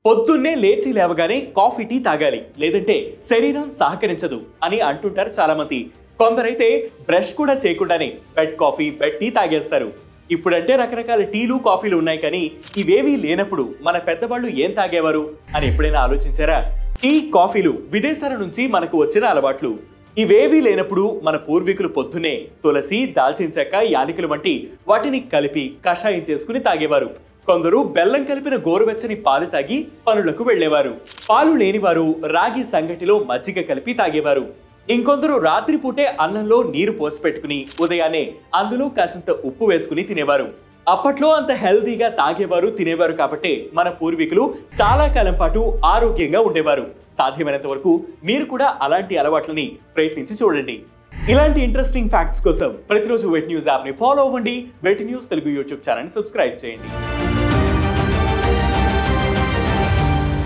పొద్దున్నే లేచి లేవగానే కాఫీ టీ తాగాలి, లేదంటే శరీరం సహకరించదు అని అంటుంటారు చాలా మంది. కొందరైతే బ్రష్ కూడా చేయకుండానే బెడ్ కాఫీ, బెడ్ టీ తాగేస్తారు. ఇప్పుడంటే రకరకాల టీలు, కాఫీలు ఉన్నాయి, కానీ ఇవేవీ లేనప్పుడు మన పెద్దవాళ్ళు ఏం తాగేవారు అని ఎప్పుడైనా ఆలోచించారా? టీ, కాఫీలు విదేశాల నుంచి మనకు వచ్చిన అలవాట్లు. ఇవేవీ లేనప్పుడు మన పూర్వీకులు పొద్దునే తులసి, దాల్చిన చెక్క, యాలకులు వంటి వాటిని కలిపి కషాయం చేసుకుని తాగేవారు. కొందరు బెల్లం కలిపిన గోరువెచ్చని పాలు తాగి పనులకు వెళ్లేవారు. పాలు లేనివారు రాగి సంగటిలో మజ్జిగ కలిపి తాగేవారు. ఇంకొందరు రాత్రిపూటే అన్నంలో నీరు పోసి పెట్టుకుని ఉదయాన్నే అందులో కాసింత ఉప్పు వేసుకుని తినేవారు. అప్పట్లో అంత హెల్దీగా తాగేవారు, తినేవారు కాబట్టి మన పూర్వీకులు చాలా కాలం పాటు ఆరోగ్యంగా ఉండేవారు. సాధ్యమైనంత వరకు మీరు కూడా అలాంటి అలవాట్లని ప్రయత్నించి చూడండి. ఇలాంటి ఇంట్రెస్టింగ్ ఫ్యాక్ట్స్ కోసం ప్రతిరోజు వెట్ న్యూస్ యాప్ ని ఫాలో అవ్వండి. Wet news Telugu YouTube channel ని సబ్స్క్రైబ్ చేయండి.